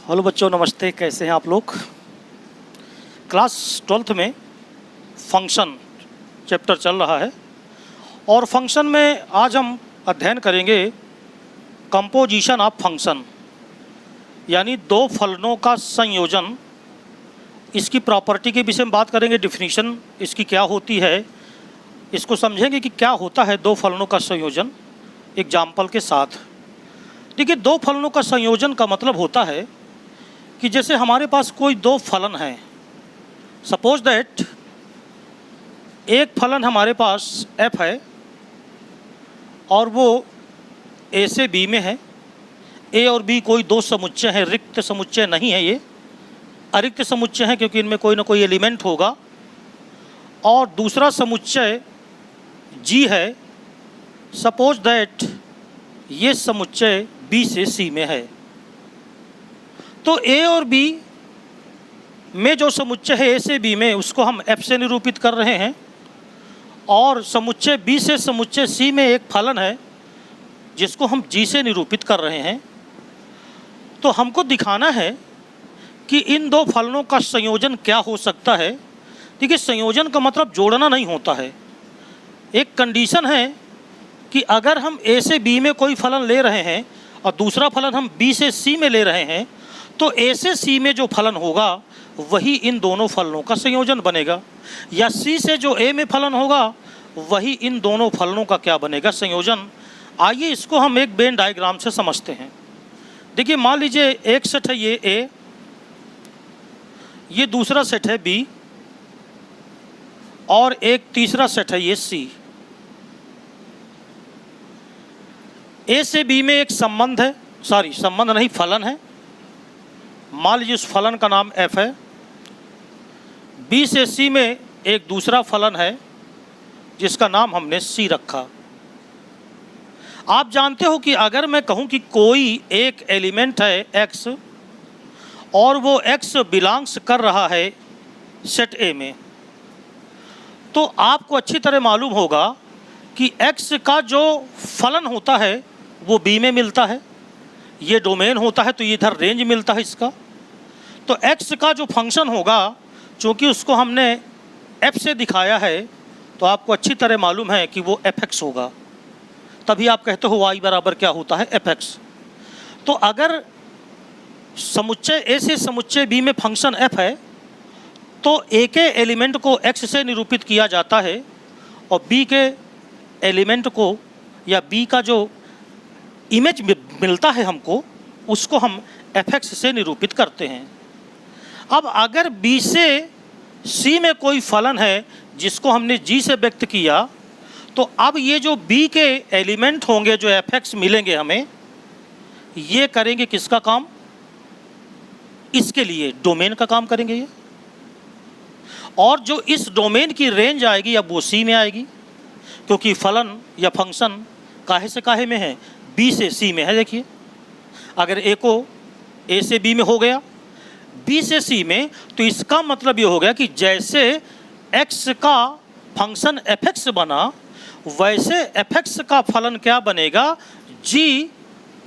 Hello बच्चों, नमस्ते। कैसे हैं आप लोग? क्लास 12th में फंक्शन चैप्टर चल रहा है और फंक्शन में आज हम अध्ययन करेंगे कंपोजिशन ऑफ फंक्शन, यानी दो फलनों का संयोजन। इसकी प्रॉपर्टी के विषय में बात करेंगे, डिफिनीशन इसकी क्या होती है, इसको समझेंगे कि क्या होता है दो फलनों का संयोजन एग्जाम्पल के साथ। देखिए, दो फलनों का संयोजन का मतलब होता है कि जैसे हमारे पास कोई दो फलन हैं। सपोज दैट एक फलन हमारे पास f है और वो a से b में है। a और b कोई दो समुच्चय हैं, रिक्त समुच्चय नहीं है, ये अरिक्त समुच्चय हैं क्योंकि इनमें कोई ना कोई एलिमेंट होगा। और दूसरा समुच्चय g है। सपोज दैट ये समुच्चय b से c में है। तो a और b में जो समुच्चय है a से b में, उसको हम f से निरूपित कर रहे हैं। और समुच्चय b से समुच्चय c में एक फलन है जिसको हम g से निरूपित कर रहे हैं। तो हमको दिखाना है कि इन दो फलनों का संयोजन क्या हो सकता है। देखिए, संयोजन का मतलब जोड़ना नहीं होता है। एक कंडीशन है कि अगर हम a से b में कोई फलन ले रहे हैं और दूसरा फलन हम b से c में ले रहे हैं, तो a से c में जो फलन होगा वही इन दोनों फलनों का संयोजन बनेगा, या c से जो a में फलन होगा वही इन दोनों फलनों का क्या बनेगा, संयोजन। आइए इसको हम एक वेन डायग्राम से समझते हैं। देखिए, मान लीजिए एक सेट है ये a, ये दूसरा सेट है b और एक तीसरा सेट है ये c। a से b में एक संबंध है, संबंध नहीं, फलन है। मान लीजिए उस फलन का नाम f है। b से c में एक दूसरा फलन है जिसका नाम हमने c रखा। आप जानते हो कि अगर मैं कहूं कि कोई एक एलिमेंट है x और वो x बिलोंग्स कर रहा है सेट a में, तो आपको अच्छी तरह मालूम होगा कि x का जो फलन होता है वो b में मिलता है। ये डोमेन होता है तो इधर रेंज मिलता है इसका। तो x का जो फंक्शन होगा, चूँकि उसको हमने f से दिखाया है, तो आपको अच्छी तरह मालूम है कि वो fx होगा। तभी आप कहते हो y बराबर क्या होता है, fx। तो अगर समुच्चय a से समुच्चय b में फंक्शन f है, तो a के एलिमेंट को x से निरूपित किया जाता है और b के एलिमेंट को, या b का जो इमेज मिलता है हमको, उसको हम fx से निरूपित करते हैं। अब अगर b से c में कोई फलन है जिसको हमने g से व्यक्त किया, तो अब ये जो b के एलिमेंट होंगे जो fx मिलेंगे हमें, ये करेंगे किसका काम? इसके लिए डोमेन का काम करेंगे ये। और जो इस डोमेन की रेंज आएगी अब वो c में आएगी, क्योंकि फलन या फंक्शन काहे से काहे में है, b से c में है। देखिए, अगर a को a से b में हो गया, b से c में, तो इसका मतलब ये हो गया कि जैसे x का फंक्शन fx बना, वैसे fx का फलन क्या बनेगा, g,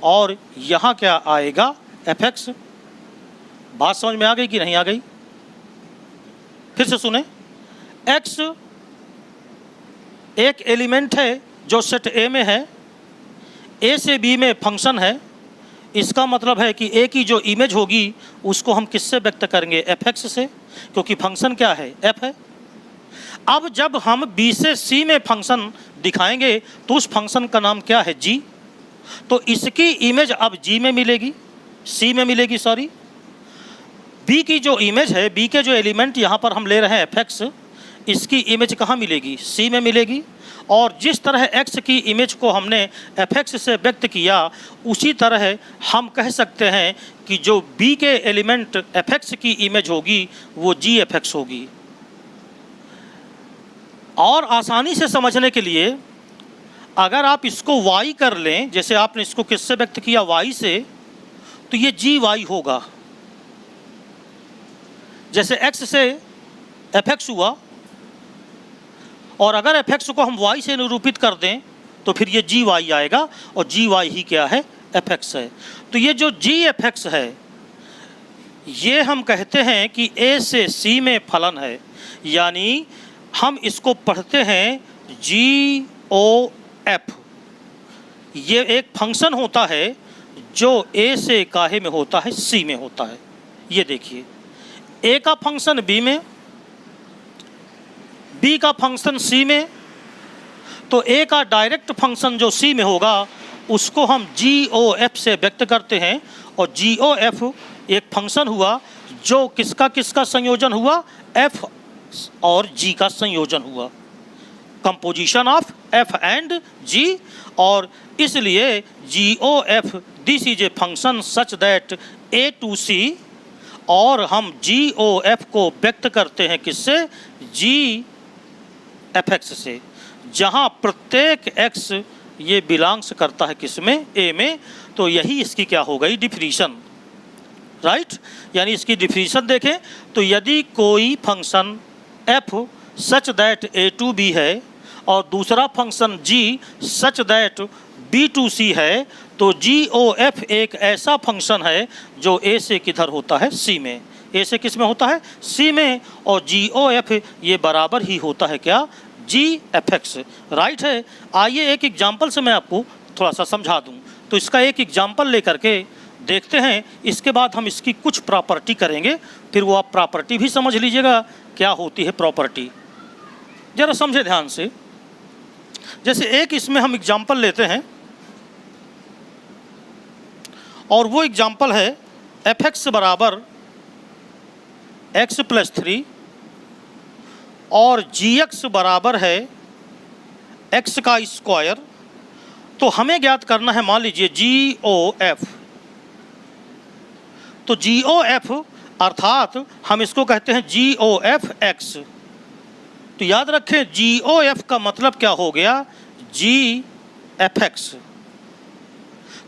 और यहाँ क्या आएगा, fx। बात समझ में आ गई कि नहीं आ गई? फिर से सुने। x एक एलिमेंट है जो सेट a में है, a से b में फंक्शन है। इसका मतलब है कि a की जो इमेज होगी उसको हम किससे व्यक्त करेंगे, fx से, क्योंकि फंक्शन क्या है, f है। अब जब हम b से c में फंक्शन दिखाएंगे तो उस फंक्शन का नाम क्या है, g। तो इसकी इमेज अब g में मिलेगी, c में मिलेगी, सॉरी। b की जो इमेज है, b के जो एलिमेंट यहाँ पर हम ले रहे हैं fx, इसकी इमेज कहाँ मिलेगी, c में मिलेगी। और जिस तरह x की इमेज को हमने fx से व्यक्त किया, उसी तरह हम कह सकते हैं कि जो b के एलिमेंट fx की इमेज होगी वो gfx होगी। और आसानी से समझने के लिए अगर आप इसको y कर लें, जैसे आपने इसको किससे व्यक्त किया, y से, तो ये gy होगा। जैसे x से fx हुआ, और अगर fx को हम y से निरूपित कर दें तो फिर ये gy आएगा, और gy ही क्या है, fx है। तो ये जो gfx है, ये हम कहते हैं कि ए से सी में फलन है, यानी हम इसको पढ़ते हैं GOF। ये एक फंक्शन होता है जो ए से काहे में होता है, सी में होता है। ये देखिए, ए का फंक्शन बी में, बी का फंक्शन सी में, तो ए का डायरेक्ट फंक्शन जो सी में होगा उसको हम GOF से व्यक्त करते हैं। और GOF एक फंक्शन हुआ जो किसका किसका संयोजन हुआ, F और G का संयोजन हुआ, composition of F and G। और इसलिए GOF this is a function such that A to C, और हम GOF को व्यक्त करते हैं किससे, GFX से, जहाँ प्रत्येक x ये बिलोंग्स करता है किसमें, A में। तो यही इसकी क्या हो गई, डिफिनीशन, राइट। यानी इसकी डिफिनीशन देखें तो यदि कोई function f such that A to B है और दूसरा function g such that B to C है, तो GOF एक ऐसा फंक्शन है जो A से किधर होता है, C में। A से किस में होता है, C में। और GOF ये बराबर ही होता है क्या, GFX, राइट है। आइए एक एग्जाम्पल से मैं आपको थोड़ा सा समझा दूं। तो इसका एक एग्जाम्पल लेकर के देखते हैं, इसके बाद हम इसकी कुछ प्रॉपर्टी करेंगे, फिर वो आप प्रॉपर्टी भी समझ लीजिएगा क्या होती है प्रॉपर्टी, जरा समझे ध्यान से। जैसे एक इसमें हम एग्जाम्पल लेते हैं और वो एग्जाम्पल है fx बराबर x + 3 और gx बराबर है x का स्क्वायर। तो हमें ज्ञात करना है, मान लीजिए GOF। तो GOF अर्थात हम इसको कहते हैं GOFX। तो याद रखें GOF का मतलब क्या हो गया, GFX।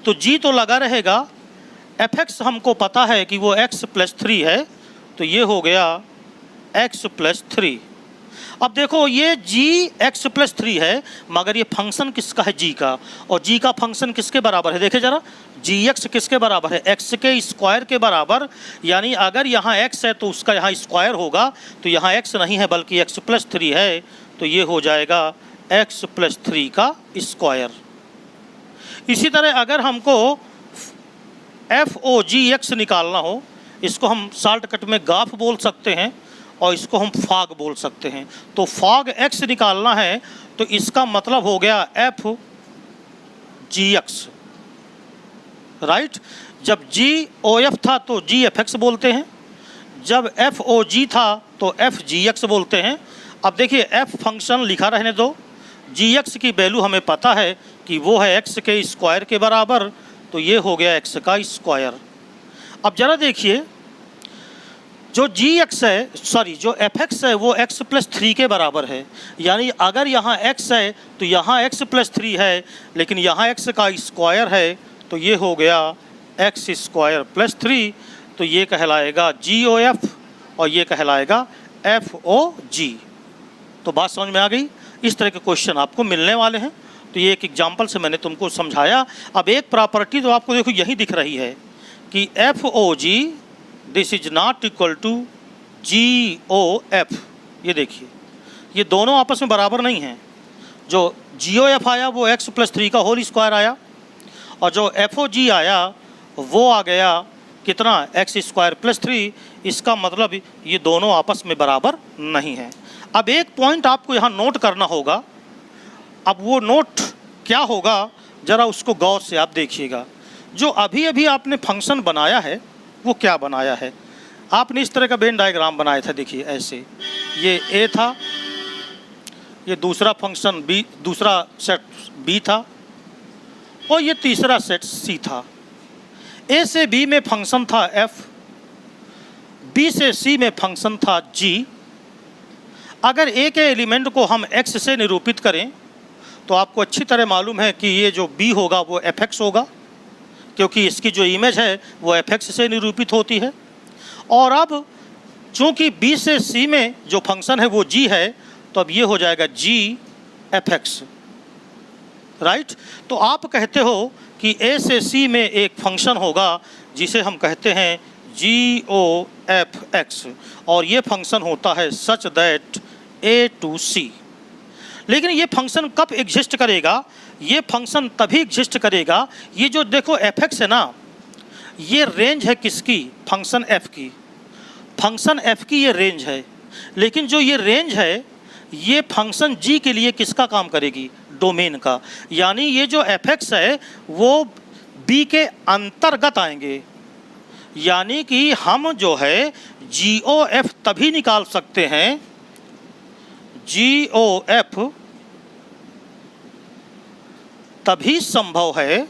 तो G तो लगा रहेगा, FX हमको पता है कि वो x + 3 है, तो ये हो गया x + 3। अब देखो ये g x + 3 है, मगर ये फंक्शन किसका है, g का। और g का फंक्शन किसके बराबर है, देखे जरा, gx किसके बराबर है, x के स्क्वायर के बराबर। यानी अगर यहाँ x है तो उसका यहाँ स्क्वायर होगा, तो यहाँ x नहीं है बल्कि x + 3 है, तो ये हो जाएगा x + 3 का स्क्वायर। इसी तरह अगर हमको FOGX निकालना हो, इसको हम शॉर्टकट में गाफ बोल सकते हैं और इसको हम फॉग बोल सकते हैं। तो फॉग x निकालना है तो इसका मतलब हो गया FGX, राइट। जब GOF था तो GFX बोलते हैं, जब FOG था तो FGX बोलते हैं। अब देखिए f फंक्शन लिखा रहने दो, GX की वैल्यू हमें पता है कि वो है x के स्क्वायर के बराबर, तो ये हो गया x का स्क्वायर। अब जरा देखिए, जो GX है, सॉरी जो FX है वो x + 3 के बराबर है। यानी अगर यहाँ x है तो यहाँ x + 3 है, लेकिन यहाँ x का स्क्वायर है, तो ये हो गया x² + 3। तो ये कहलाएगा GOF और ये कहलाएगा FOG। तो बात समझ में आ गई। इस तरह के क्वेश्चन आपको मिलने वाले हैं। तो ये एक एग्जाम्पल से मैंने तुमको समझाया। अब एक प्रॉपर्टी तो आपको देखो यही दिख रही है कि FOG this is not equal to GOF। ये देखिए, ये दोनों आपस में बराबर नहीं हैं। जो GOF आया वो x + 3 का होल स्क्वायर आया, और जो FOG आया वो आ गया कितना, x² + 3। इसका मतलब ये दोनों आपस में बराबर नहीं हैं। अब एक पॉइंट आपको यहाँ नोट करना होगा। अब वो नोट क्या होगा, ज़रा उसको गौर से आप देखिएगा। जो अभी अभी आपने फंक्शन बनाया है वो क्या बनाया है, आपने इस तरह का वेन डायग्राम बनाया था। देखिए ऐसे, ये A था, ये दूसरा फंक्शन B, दूसरा सेट B था, और ये तीसरा सेट C था। A से B में फंक्शन था F, B से C में फंक्शन था G। अगर A के एलिमेंट को हम X से निरूपित करें तो आपको अच्छी तरह मालूम है कि ये जो B होगा वो FX होगा, क्योंकि इसकी जो इमेज है वो FX से निरूपित होती है। और अब चूंकि B से C में जो फंक्शन है वो G है, तो अब ये हो जाएगा GFX, राइट। तो आप कहते हो कि A से C में एक फंक्शन होगा जिसे हम कहते हैं जी ओ एफ एक्स, और ये फंक्शन होता है सच दैट ए टू सी। लेकिन ये फंक्शन कब एग्जिस्ट करेगा? ये फंक्शन तभी एग्जिस्ट करेगा, ये जो देखो एफ एक्स है ना, ये रेंज है किसकी? फंक्शन एफ की। फंक्शन एफ की ये रेंज है, लेकिन जो ये रेंज है ये फंक्शन जी के लिए किसका काम करेगी? डोमेन का। यानी ये जो एफ एक्स है वो बी के अंतर्गत आएंगे, यानी कि हम जो है जी ओ एफ तभी निकाल सकते हैं, जी ओ एफ तभी संभव है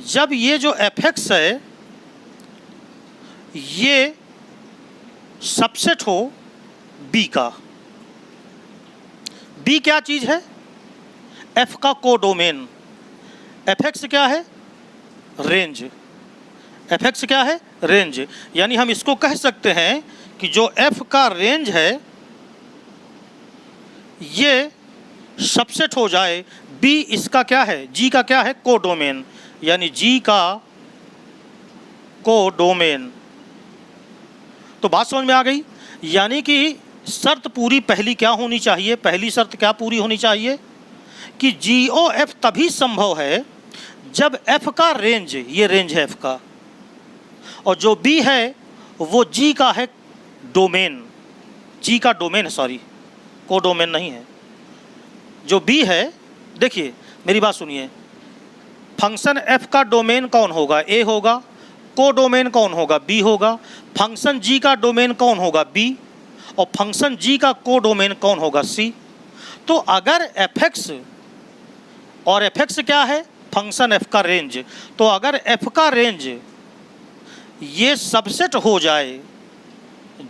जब ये जो एफ एक्स है ये सबसेट हो बी का। बी क्या चीज है? एफ का कोडोमेन। एफ एक्स क्या है? रेंज। एफ एक्स क्या है? रेंज। यानी हम इसको कह सकते हैं कि जो एफ का रेंज है ये सबसेट हो जाए बी, इसका क्या है? जी का क्या है? कोडोमेन। यानी जी का कोडोमेन। तो बात समझ में आ गई? यानी कि शर्त पूरी पहली क्या होनी चाहिए? पहली शर्त क्या पूरी होनी चाहिए? कि जी ओ एफ तभी संभव है जब एफ का रेंज, ये रेंज है एफ का, और जो बी है वो जी का है डोमेन। जी का डोमेन है, सॉरी कोडोमेन नहीं है। जो बी है, देखिए मेरी बात सुनिए, फंक्शन एफ का डोमेन कौन होगा? ए होगा। कोडोमेन कौन होगा? बी होगा। फंक्शन जी का डोमेन कौन होगा? बी। और फंक्शन जी का कोडोमेन कौन होगा? सी। तो अगर एफ एक्स, और एफ एक्स क्या है? फंक्शन एफ का रेंज। तो अगर एफ का रेंज ये सबसेट हो जाए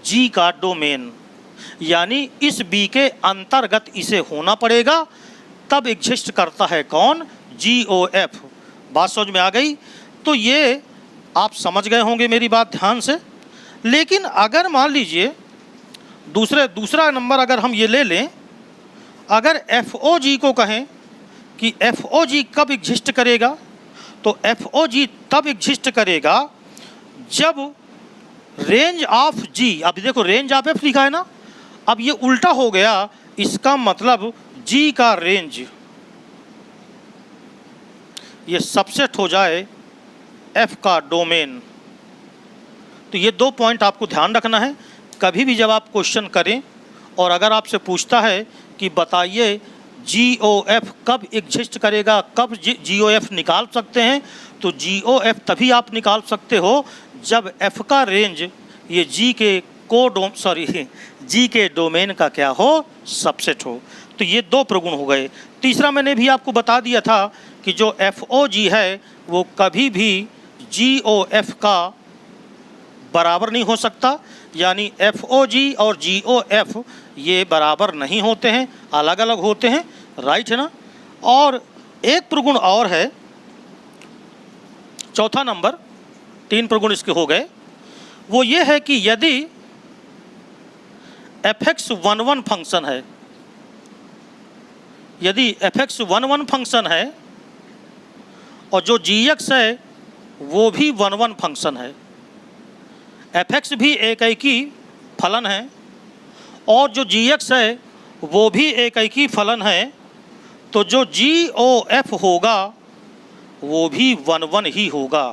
जी का डोमेन, यानी इस बी के अंतर्गत इसे होना पड़ेगा, तब एग्जिस्ट करता है कौन? जी ओ एफ। बात समझ में आ गई? तो ये आप समझ गए होंगे मेरी बात ध्यान से। लेकिन अगर मान लीजिए दूसरा नंबर अगर हम ये ले लें, अगर एफ ओ जी को कहें कि एफ ओ जी कब एग्जिस्ट करेगा, तो एफ ओ जी तब एग्जिस्ट करेगा जब रेंज ऑफ जी, अब देखो रेंज ऑफ एफ लिखा है ना, अब ये उल्टा हो गया, इसका मतलब जी का रेंज ये सबसेट हो जाए एफ का डोमेन। तो ये दो पॉइंट आपको ध्यान रखना है। कभी भी जब आप क्वेश्चन करें और अगर आपसे पूछता है कि बताइए जी ओ एफ कब एग्जिस्ट करेगा, कब जी ओ एफ निकाल सकते हैं, तो जी ओ एफ तभी आप निकाल सकते हो जब एफ का रेंज ये जी के जी के डोमेन का क्या हो? सबसेट हो। तो ये दो प्रगुण हो गए। तीसरा मैंने भी आपको बता दिया था कि जो एफ ओ जी है वो कभी भी जी ओ एफ का बराबर नहीं हो सकता, यानी एफ ओ जी और जी ओ एफ ये बराबर नहीं होते हैं, अलग अलग होते हैं, राइट है ना। और एक प्रगुण और है, चौथा नंबर, 3 प्रगुण इसके हो गए, वो ये है कि यदि एफ एक्स 1-1 फंक्शन है, यदि एफ एक्स 1-1 फंक्शन है और जो जी एक्स है वो भी 1-1 फंक्शन है, एफ एक्स भी एक ही फलन है और जो जी एक्स है वो भी एक ही फलन है, तो जो जी ओ एफ होगा वो भी 1-1 ही होगा,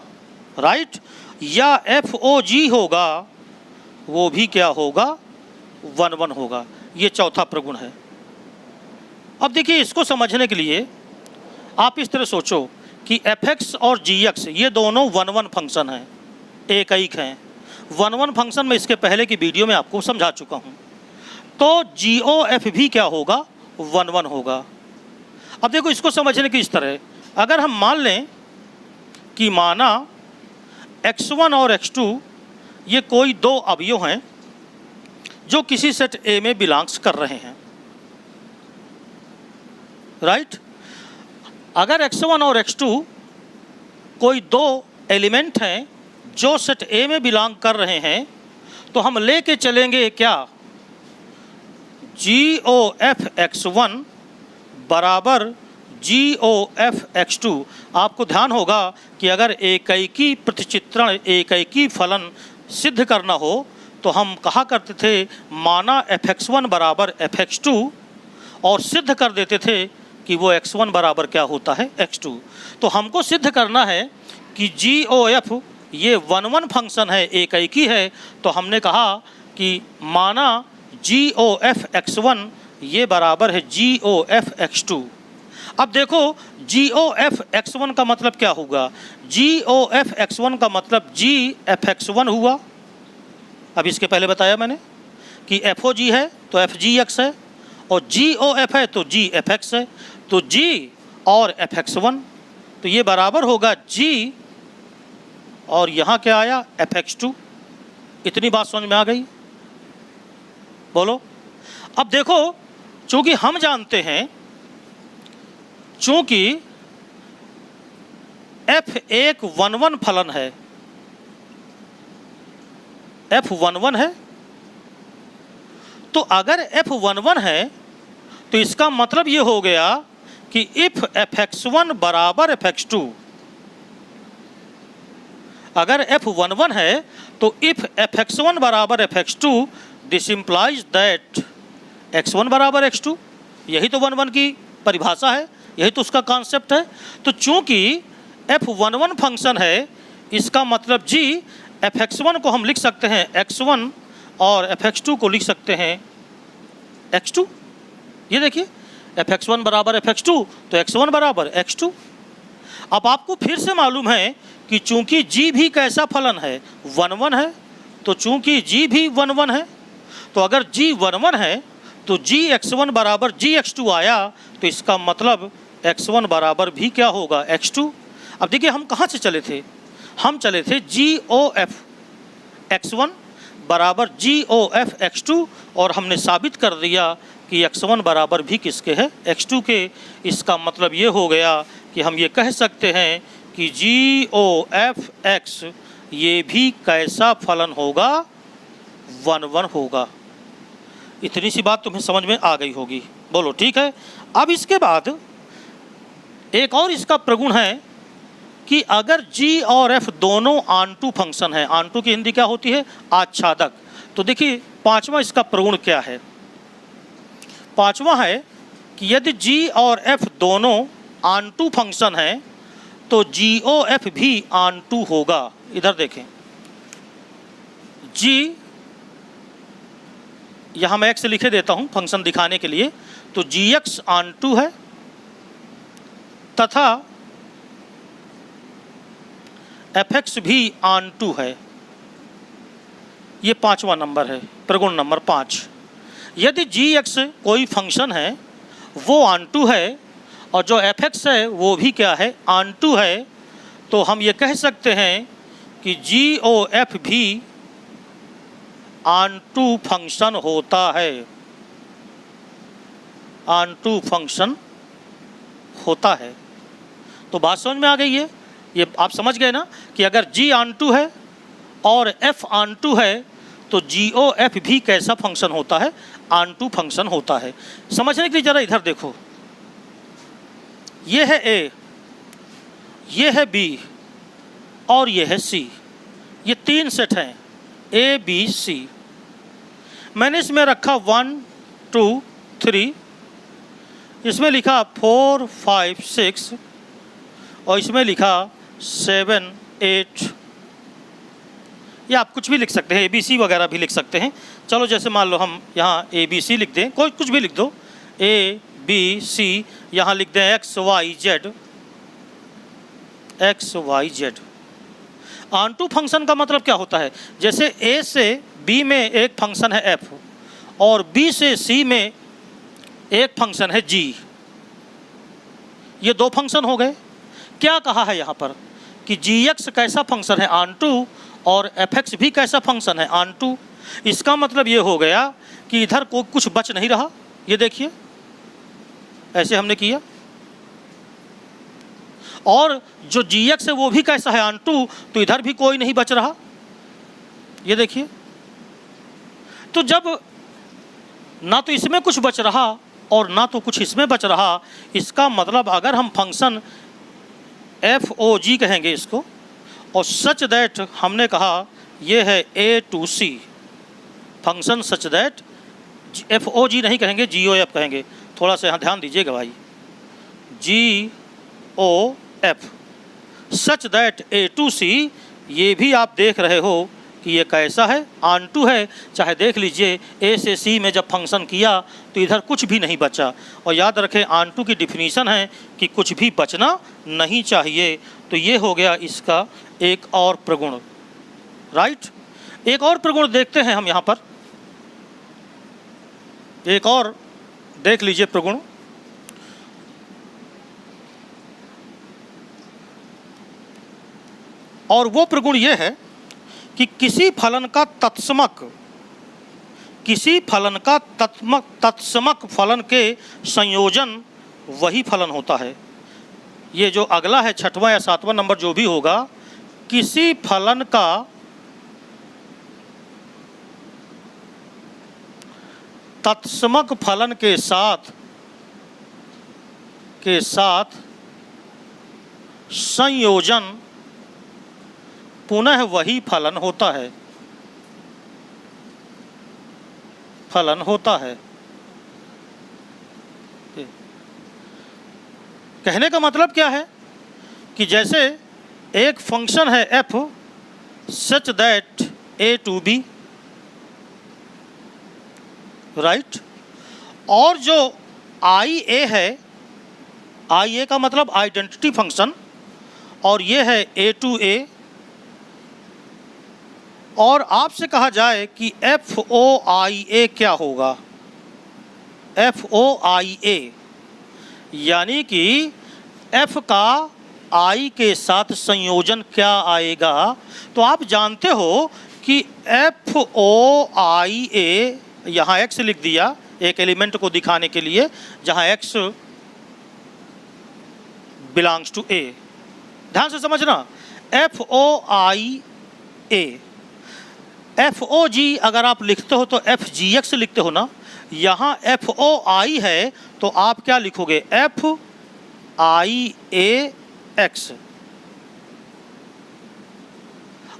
राइट। या एफ ओ जी होगा वो भी क्या होगा? 1-1 होगा। ये चौथा प्रगुण है। अब देखिए इसको समझने के लिए आप इस तरह सोचो कि एफ एक्स और जी एक्स ये दोनों 1-1 फंक्शन हैं, एक हैं। 1-1 फंक्शन में इसके पहले की वीडियो में आपको समझा चुका हूँ। तो जी ओ एफ भी क्या होगा? 1-1 होगा। अब देखो इसको समझने की इस तरह, अगर हम मान लें कि माना x1 और x2 ये कोई दो अवयव हैं जो किसी सेट A में बिलोंग्स कर रहे हैं, राइट। अगर x1 और x2 कोई दो एलिमेंट हैं जो सेट A में बिलोंग कर रहे हैं, तो हम लेके चलेंगे क्या? GOF x1 बराबर GOF(x2), आपको ध्यान होगा कि अगर एकैकी प्रतिचित्रण, एकैकी फलन सिद्ध करना हो तो हम कहा करते थे माना fx1 बराबर fx2 और सिद्ध कर देते थे कि वो x1 बराबर क्या होता है x2। तो हमको सिद्ध करना है कि GOF ये 1 फंक्शन है, एकैकी है, तो हमने कहा कि माना GOF(x1) ये बराबर है GOF(x2)। अब देखो GOF(x1) का मतलब क्या होगा, GOF(x1) का मतलब GFX1 हुआ। अब इसके पहले बताया मैंने कि FOG है तो FGX है और GOF है तो GFX है, तो G और FX1 तो ये बराबर होगा G और यहाँ क्या आया FX2। इतनी बात समझ में आ गई, बोलो। अब देखो चूंकि हम जानते हैं, चूंकि F एक 1 फलन है, F11 है, तो अगर F11 है तो इसका मतलब ये हो गया कि इफ fx1 बराबर fx2, अगर F11 है तो इफ fx1 बराबर fx2 this implies that x1 बराबर x2। यही तो 1 की परिभाषा है, यही तो उसका कॉन्सेप्ट है। तो चूंकि F11 फंक्शन है, इसका मतलब G fx1 को हम लिख सकते हैं x1 और fx2 को लिख सकते हैं x2। ये देखिए fx1 बराबर fx2 तो x1 बराबर x2। अब आपको फिर से मालूम है कि चूंकि G भी कैसा फलन है 1 है, तो चूंकि G भी 1 है, तो अगर G 1 है तो Gx1 बराबर Gx2 आया, तो इसका मतलब x1 बराबर भी क्या होगा x2। अब देखिए हम कहाँ से चले थे, हम चले थे GOF(x1) बराबर GOF(x2) और हमने साबित कर दिया कि x1 बराबर भी किसके है x2 के। इसका मतलब ये हो गया कि हम ये कह सकते हैं कि GOF(x) ये भी कैसा फलन होगा 1 होगा। इतनी सी बात तुम्हें समझ में आ गई होगी, बोलो ठीक है। अब इसके बाद एक और इसका प्रगुण है कि अगर G और F दोनों ऑनटू फंक्शन है, ऑनटू की हिंदी क्या होती है आच्छादक, तो देखिए पांचवा इसका प्रगुण क्या है। पांचवा है कि यदि G और F दोनों ऑनटू फंक्शन है तो GOF भी ऑनटू होगा। इधर देखें, G यहाँ मैं x लिखे देता हूँ फंक्शन दिखाने के लिए, तो GX ऑनटू है तथा fx भी ऑनटू है। ये पांचवा नंबर है, प्रगुण नंबर 5। यदि gx कोई फंक्शन है वो ऑनटू है और जो fx है वो भी क्या है ऑनटू है, तो हम ये कह सकते हैं कि GOF भी ऑनटू फंक्शन होता है, ऑनटू फंक्शन होता है। तो बात समझ में आ गई है, ये आप समझ गए ना कि अगर G ऑनटू है और F ऑनटू है तो GOF भी कैसा फंक्शन होता है ऑनटू फंक्शन होता है। समझने के लिए जरा इधर देखो, ये है A, ये है B और ये है C, ये 3 सेट हैं A B C। मैंने इसमें रखा 1 2 3, इसमें लिखा 4 5 6 और इसमें लिखा 7 8। या आप कुछ भी लिख सकते हैं, ABC वगैरह भी लिख सकते हैं। चलो जैसे मान लो हम यहाँ ABC लिख दें, कोई कुछ भी लिख दो, ABC, यहाँ लिख दें XYZ। ऑनटू फंक्शन का मतलब क्या होता है, जैसे A से B में एक फंक्शन है F और B से C में एक फंक्शन है G, ये 2 फंक्शन हो गए। क्या कहा है यहाँ पर कि GX कैसा फंक्शन है ऑनटू और FX भी कैसा फंक्शन है ऑनटू। इसका मतलब ये हो गया कि इधर को कुछ बच नहीं रहा। ये देखिए ऐसे हमने किया, और जो GX है वो भी कैसा है ऑनटू, तो इधर भी कोई नहीं बच रहा। ये देखिए, तो जब ना तो इसमें कुछ बच रहा और ना तो कुछ इसमें बच रहा। इसका मतलब अगर हम फंक्शन एफ ओ जी कहेंगे इसको, और सच दैट हमने कहा ये है A to C, function such that F O G नहीं कहेंगे, जी ओ एफ कहेंगे। थोड़ा सा यहाँ ध्यान दीजिएगा भाई, G O F, such that A to C, ये भी आप देख रहे हो कि ये कैसा है, ऑन टू है। चाहे देख लीजिए ए से सी में जब फंक्शन किया तो इधर कुछ भी नहीं बचा। और याद रखें ऑन टू की डिफिनीशन है कि कुछ भी बचना नहीं चाहिए। तो ये हो गया इसका एक और प्रगुण, राइट। एक और प्रगुण देखते हैं हम यहाँ पर, एक और देख लीजिए प्रगुण। और वो प्रगुण ये है कि किसी फलन का तत्समक फलन के संयोजन वही फलन होता है। ये जो अगला है 6वां या 7वां नंबर जो भी होगा, किसी फलन का तत्समक फलन के साथ संयोजन पुनः वही फलन होता है, कहने का मतलब क्या है कि जैसे एक फंक्शन है f such that a to b, right, और जो आई ए है, आई ए का मतलब आइडेंटिटी फंक्शन, और ये है ए टू ए। और आपसे कहा जाए कि एफ ओ आई ए क्या होगा, एफ ओ आई ए, यानी कि एफ का आई के साथ संयोजन क्या आएगा। तो आप जानते हो कि एफ ओ आई ए, यहाँ एक्स लिख दिया एक एलिमेंट को दिखाने के लिए, जहाँ एक्स बिलोंग्स टू ए। ध्यान से समझना, एफ ओ आई ए, एफ ओ जी अगर आप लिखते हो तो एफ जी एक्स लिखते हो ना, यहाँ एफ ओ आई है तो आप क्या लिखोगे, F I A x.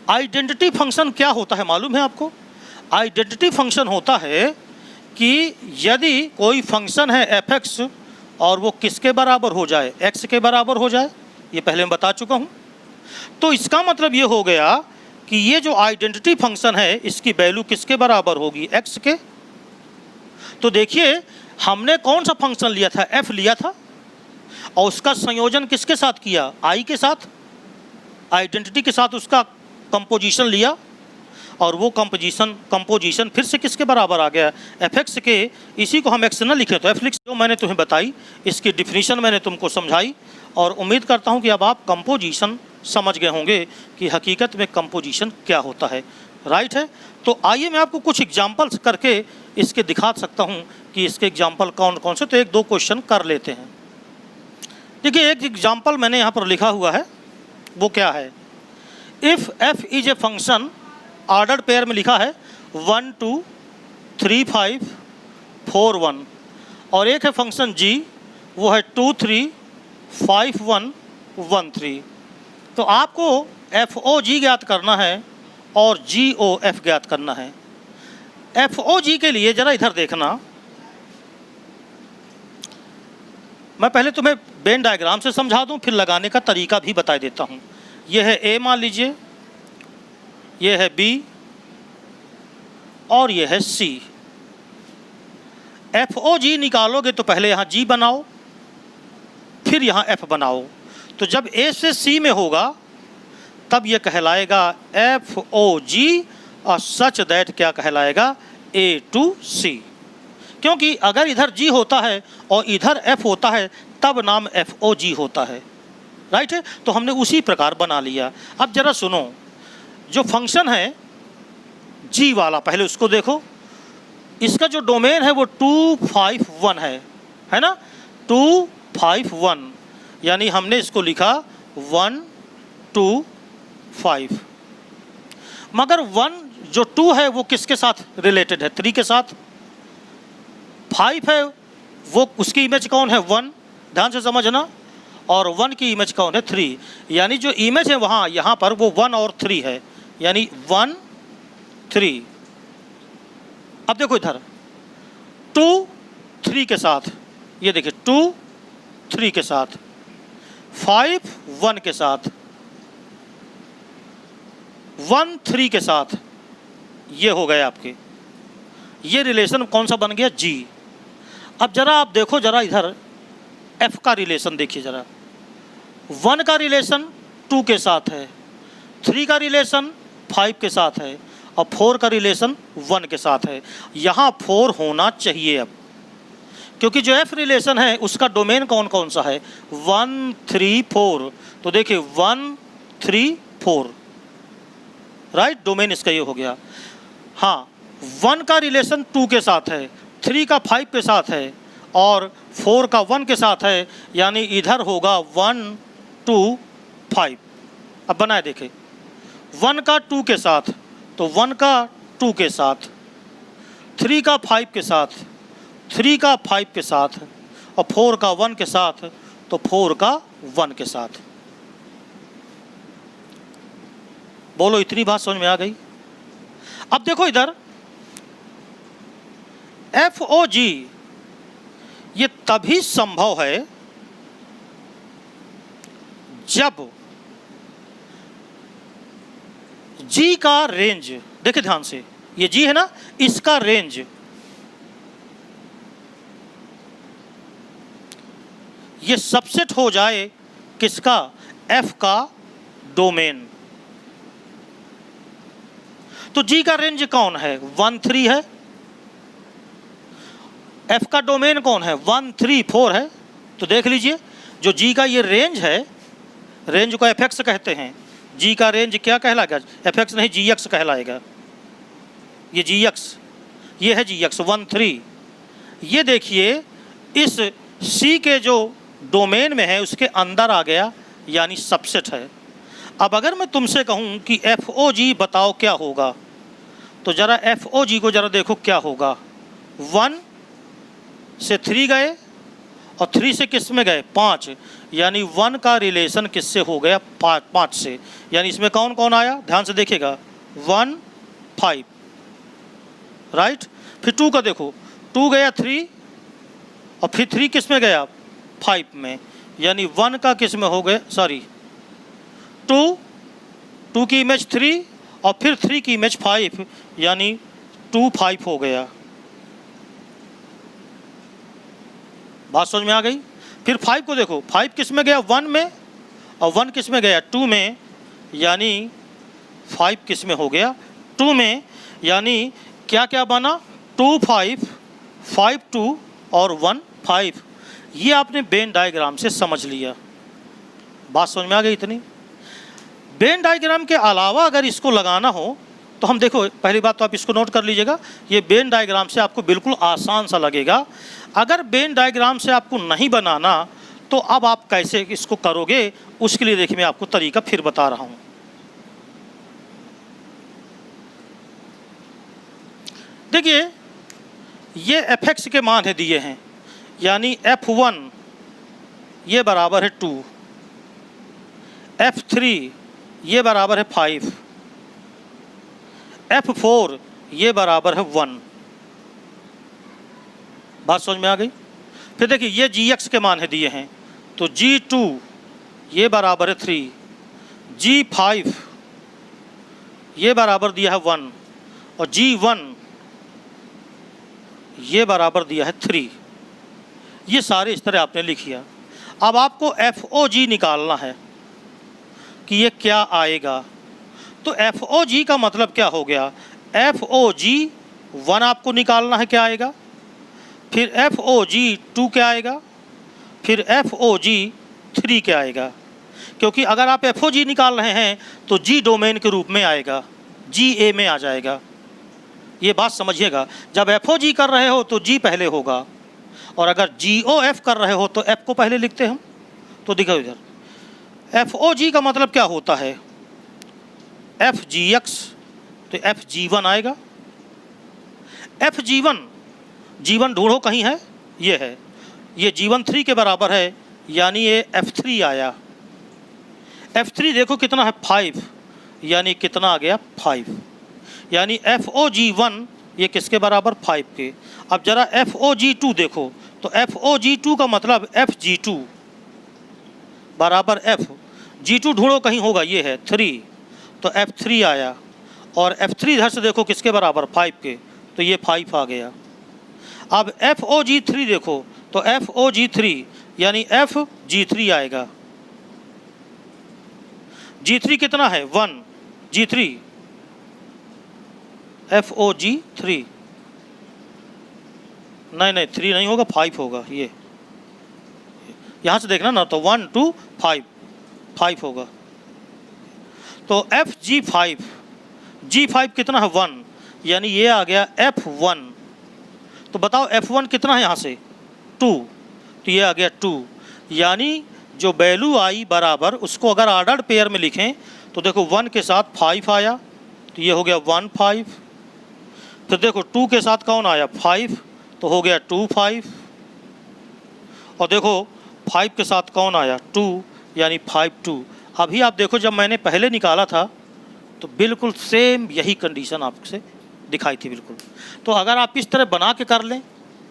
Identity function क्या होता है मालूम है आपको? आइडेंटिटी फंक्शन होता है कि यदि कोई फंक्शन है एफ एक्स और वो किसके बराबर हो जाए, एक्स के बराबर हो जाए, ये पहले मैं बता चुका हूँ। तो इसका मतलब ये हो गया कि ये जो आइडेंटिटी फंक्शन है इसकी वैल्यू किसके बराबर होगी, एक्स के। तो देखिए हमने कौन सा फंक्शन लिया था, एफ लिया था, और उसका संयोजन किसके साथ किया, आई के साथ, आइडेंटिटी के साथ उसका कंपोजिशन लिया, और वो कंपोजिशन फिर से किसके बराबर आ गया, एफ एक्स के। इसी को हम एक्स न लिखें तो एफ लिख, जो मैंने तुम्हें बताई इसकी डिफिनीशन मैंने तुमको समझाई, और उम्मीद करता हूँ कि अब आप कंपोजिशन समझ गए होंगे कि हकीकत में कंपोजिशन क्या होता है, राइट है। तो आइए मैं आपको कुछ एग्जाम्पल्स करके इसके दिखा सकता हूँ कि इसके एग्जाम्पल कौन कौन से। तो एक दो क्वेश्चन कर लेते हैं। देखिए एक एग्जाम्पल मैंने यहाँ पर लिखा हुआ है, वो क्या है, if F is a function, order pair में लिखा है 1 2 3 5 4 1, और एक है फंक्शन जी, वो है 2 3 5 1 1 3। तो आपको एफ ओ जी ज्ञात करना है और जी ओ एफ ज्ञात करना है। एफ ओ जी के लिए ज़रा इधर देखना, मैं पहले तुम्हें वेन डायग्राम से समझा दूं, फिर लगाने का तरीका भी बता देता हूं। यह है ए मान लीजिए, यह है बी, और यह है सी। एफ ओ जी निकालोगे तो पहले यहाँ जी बनाओ, फिर यहाँ एफ बनाओ। तो जब ए से सी में होगा तब यह कहलाएगा एफ ओ जी, और सच दैट क्या कहलाएगा, ए टू सी। क्योंकि अगर इधर जी होता है और इधर एफ होता है तब नाम एफ ओ जी होता है, राइट है। तो हमने उसी प्रकार बना लिया। अब जरा सुनो, जो फंक्शन है जी वाला, पहले उसको देखो। इसका जो डोमेन है वो 2 5 1 है ना, 2 5 1, यानी हमने इसको लिखा 1 2 5। मगर 1 जो 2 है वो किसके साथ रिलेटेड है, 3 के साथ। 5 है वो उसकी इमेज कौन है 1, ध्यान से समझना, और 1 की इमेज कौन है 3, यानी जो इमेज है वहाँ यहाँ पर वो 1 और 3 है, यानी 1 3। अब देखो इधर 2 3 के साथ, ये देखिए 2 3 के साथ, 5 1 के साथ, 1 3 के साथ, ये हो गए आपके, ये रिलेशन कौन सा बन गया G। अब जरा आप देखो जरा इधर F का रिलेशन देखिए जरा, 1 का रिलेशन 2 के साथ है, 3 का रिलेशन 5 के साथ है, और 4 का रिलेशन 1 के साथ है। यहाँ 4 होना चाहिए अब, क्योंकि जो F रिलेशन है उसका डोमेन कौन कौन सा है 1 3 4। तो देखिए 1 3 4, राइट, डोमेन इसका ये हो गया। हाँ, 1 का रिलेशन 2 के साथ है, 3 का 5 के साथ है, और 4 का 1 के साथ है, यानी इधर होगा 1 2 5। अब बनाए देखें, 1 का 2 के साथ, तो 1 का 2 के साथ, 3 का 5 के साथ, 3 का 5 के साथ, और 4 का 1 के साथ, तो 4 का 1 के साथ। बोलो इतनी बात समझ में आ गई। अब देखो इधर FOG ये तभी संभव है जब G का रेंज, देखिए ध्यान से, ये G है ना, इसका रेंज ये सबसेट हो जाए किसका, F का डोमेन। तो G का रेंज कौन है 1 3 है, F का डोमेन कौन है 1 3 4 है। तो देख लीजिए जो G का ये रेंज है, रेंज को fx कहते हैं, G का रेंज क्या कहलाएगा, fx नहीं gx कहलाएगा। ये gx, ये है gx 1 3। ये देखिए इस C के जो डोमेन में है उसके अंदर आ गया, यानी सबसेट है। अब अगर मैं तुमसे कहूँ कि FOG बताओ क्या होगा, तो जरा FOG को जरा देखो क्या होगा। 1 से 3 गए और 3 से किस में गए 5, यानी 1 का रिलेशन किससे हो गया 5 से, यानी इसमें कौन कौन आया, ध्यान से देखिएगा 1 5, राइट। फिर 2 का देखो, 2 गया 3 और फिर 3 किस में गया 5 में, यानी 1 का किस में हो गया, सॉरी 2 की इमेज 3 और फिर 3 की इमेज 5, यानी 2 5 हो गया। बात समझ में आ गई। फिर 5 को देखो, 5 किस में गया 1 में, और 1 किस में गया 2 में, यानी 5 किस में हो गया 2 में, यानी क्या क्या बना 2 5 5 2 और 1 5। ये आपने वेन डायग्राम से समझ लिया। बात समझ में आ गई इतनी। वेन डायग्राम के अलावा अगर इसको लगाना हो तो हम देखो, पहली बात तो आप इसको नोट कर लीजिएगा, ये वेन डायग्राम से आपको बिल्कुल आसान सा लगेगा। अगर वेन डायग्राम से आपको नहीं बनाना तो अब आप कैसे इसको करोगे, उसके लिए देखिए मैं आपको तरीका फिर बता रहा हूँ। देखिए ये fx के मान है दिए हैं, यानी f1 ये बराबर है 2, f3 ये बराबर है 5, f4 ये बराबर है 1। बात समझ में आ गई। फिर देखिए ये gx के मान है दिए हैं, तो g2 ये बराबर है 3, g5 ये बराबर दिया है 1 और g1 ये बराबर दिया है 3। ये सारे इस तरह आपने लिखिया। अब आपको FOG निकालना है कि ये क्या आएगा। तो FOG का मतलब क्या हो गया, FOG 1 आपको निकालना है क्या आएगा, फिर FOG 2 क्या आएगा, फिर FOG 3 क्या आएगा। क्योंकि अगर आप FOG निकाल रहे हैं तो G डोमेन के रूप में आएगा, GA में आ जाएगा। ये बात समझिएगा, जब FOG कर रहे हो तो G पहले होगा, और अगर GOF कर रहे हो तो F को पहले लिखते हैं हम। तो देखो इधर FOG का मतलब क्या होता है, FGX तो FG1 आएगा। FG1 G1 ढूंढो कहीं है, ये है, ये G13 के बराबर है, यानी ये F3 आया। F3 देखो कितना है 5, यानी कितना आ गया 5, यानी FOG1 ये किसके बराबर 5 के। अब जरा FOG2 देखो, तो FOG2 का मतलब FG2 बराबर F G2 ढूंढो कहीं होगा, ये है 3, तो F3 आया। और F3 इधर से देखो किसके बराबर 5 के, तो ये 5 आ गया। अब FOG3 देखो, तो FOG3 यानी FG3 आएगा। G3 कितना है 1, G3 FOG3 नहीं 3 नहीं होगा, 5 होगा। ये यहाँ से देखना ना, तो 1 2 5 होगा। तो FG5 G5 कितना है 1, यानी ये आ गया F1। तो बताओ F1 कितना है यहाँ से 2, तो ये आ गया 2, यानी जो वैल्यू आई बराबर, उसको अगर ऑर्डर्ड पेयर में लिखें तो देखो 1 के साथ 5 आया, तो ये हो गया 1 5। फिर देखो 2 के साथ कौन आया 5, तो हो गया 2 5। और देखो 5 के साथ कौन आया 2, यानी 5 2। अभी आप देखो जब मैंने पहले निकाला था तो बिल्कुल सेम यही कंडीशन आपसे दिखाई थी बिल्कुल। तो अगर आप इस तरह बना के कर लें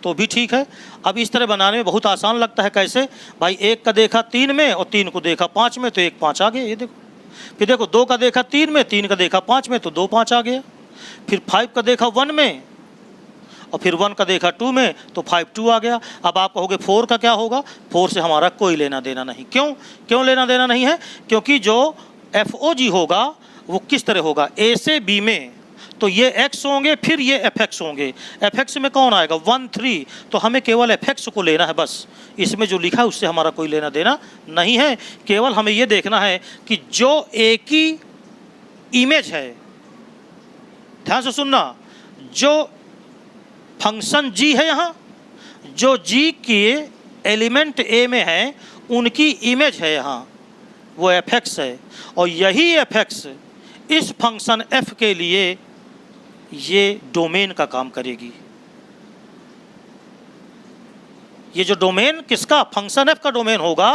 तो भी ठीक है। अब इस तरह बनाने में बहुत आसान लगता है। कैसे भाई, 1 का देखा 3 में और 3 को देखा 5 में, तो 1 5 आ गया, ये देखो। फिर देखो 2 का देखा 3 में, 3 का देखा 5 में, तो 2 5 आ गया। फिर 5 का देखा 1 में और फिर 1 का देखा 2 में, तो 5 2 आ गया। अब आप कहोगे 4 का क्या होगा, 4 से हमारा कोई लेना देना नहीं। क्यों लेना देना नहीं है? क्योंकि जो FOG होगा वो किस तरह होगा, A से B में, तो ये x होंगे, फिर ये fx होंगे। fx में कौन आएगा 1 3, तो हमें केवल fx को लेना है बस। इसमें जो लिखा है उससे हमारा कोई लेना देना नहीं है। केवल हमें ये देखना है कि जो A की इमेज है, ध्यान से सुनना, जो फंक्शन g है यहाँ, जो g के एलिमेंट A में है उनकी इमेज है यहाँ, वो fx है। और यही fx इस फंक्शन f के लिए ये डोमेन का काम करेगी। ये जो डोमेन किसका, फंक्शन f का डोमेन होगा,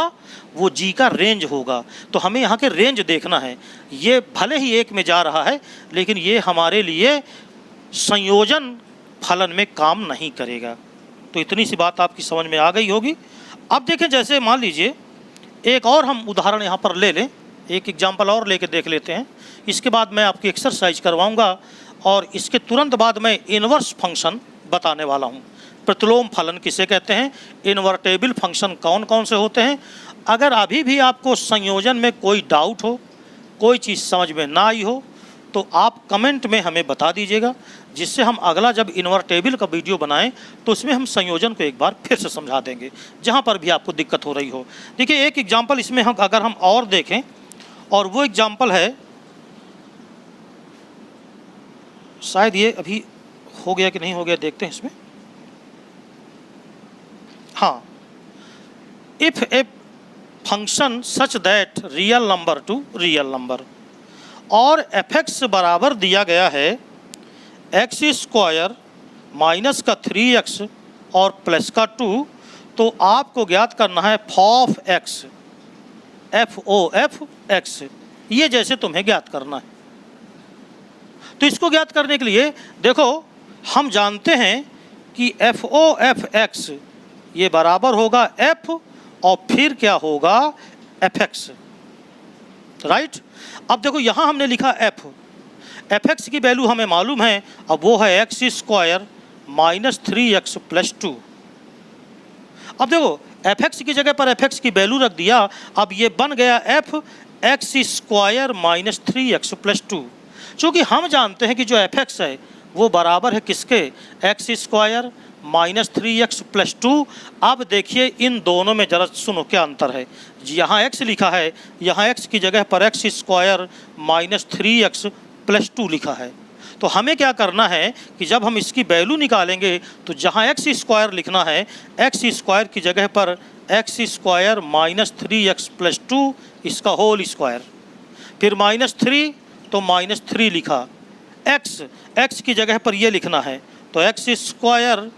वो g का रेंज होगा। तो हमें यहाँ के रेंज देखना है। ये भले ही 1 में जा रहा है, लेकिन ये हमारे लिए संयोजन फलन में काम नहीं करेगा। तो इतनी सी बात आपकी समझ में आ गई होगी। अब देखें, जैसे मान लीजिए एक और हम उदाहरण यहाँ पर ले लें, एक एग्जाम्पल और लेके देख लेते हैं। इसके बाद मैं आपकी एक्सरसाइज करवाऊँगा और इसके तुरंत बाद मैं इन्वर्स फंक्शन बताने वाला हूँ। प्रतिलोम फलन किसे कहते हैं, इन्वर्टेबल फंक्शन कौन कौन से होते हैं। अगर अभी भी आपको संयोजन में कोई डाउट हो, कोई चीज़ समझ में ना आई हो, तो आप कमेंट में हमें बता दीजिएगा, जिससे हम अगला जब इन्वर्टेबल का वीडियो बनाएं तो उसमें हम संयोजन को एक बार फिर से समझा देंगे, जहाँ पर भी आपको दिक्कत हो रही हो। देखिए एक एग्जाम्पल इसमें हम अगर हम और देखें, और वो एग्जाम्पल है, शायद ये अभी हो गया कि नहीं हो गया, देखते हैं इसमें। हाँ, if a function such that real number two real number और fx बराबर दिया गया है x स्क्वायर माइनस का 3x और प्लस का 2, तो आपको ज्ञात करना है f x, f(x), ये जैसे तुम्हें ज्ञात करना है। तो इसको ज्ञात करने के लिए देखो, हम जानते हैं कि f(x) ये बराबर होगा f और फिर क्या होगा fx, राइट। अब देखो यहाँ हमने लिखा fx की वैल्यू हमें मालूम है, अब वो है x square minus 3x plus 2। अब देखो fx की जगह पर fx की वैल्यू रख दिया, अब ये बन गया f(x square minus 3x plus 2। चूँकि हम जानते हैं कि जो fx है वो बराबर है किसके, x square minus 3x plus 2। अब देखिए इन दोनों में जरा सुनो क्या अंतर है। यहाँ x लिखा है, यहाँ x की जगह पर x square minus 3x plus 2 लिखा है। तो हमें क्या करना है कि जब हम इसकी वैल्यू निकालेंगे तो जहाँ x स्क्वायर लिखना है, x स्क्वायर की जगह पर x square minus 3x plus 2 इसका होल स्क्वायर, फिर माइनस 3 तो माइनस 3 लिखा, x की जगह पर ये लिखना है, तो x स्क्वायर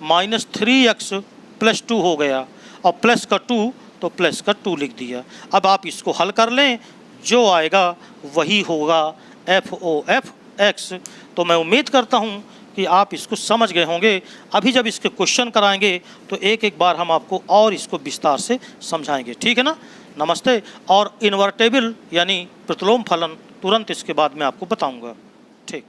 माइनस 3x +2 हो गया, और प्लस का 2 तो प्लस का 2 लिख दिया। अब आप इसको हल कर लें, जो आएगा वही होगा FOF(x). तो मैं उम्मीद करता हूँ कि आप इसको समझ गए होंगे। अभी जब इसके क्वेश्चन कराएंगे तो एक एक बार हम आपको और इसको विस्तार से समझाएंगे, ठीक है ना। नमस्ते। और इन्वर्टेबल यानी प्रतिलोम फलन तुरंत इसके बाद मैं आपको बताऊंगा, ठीक।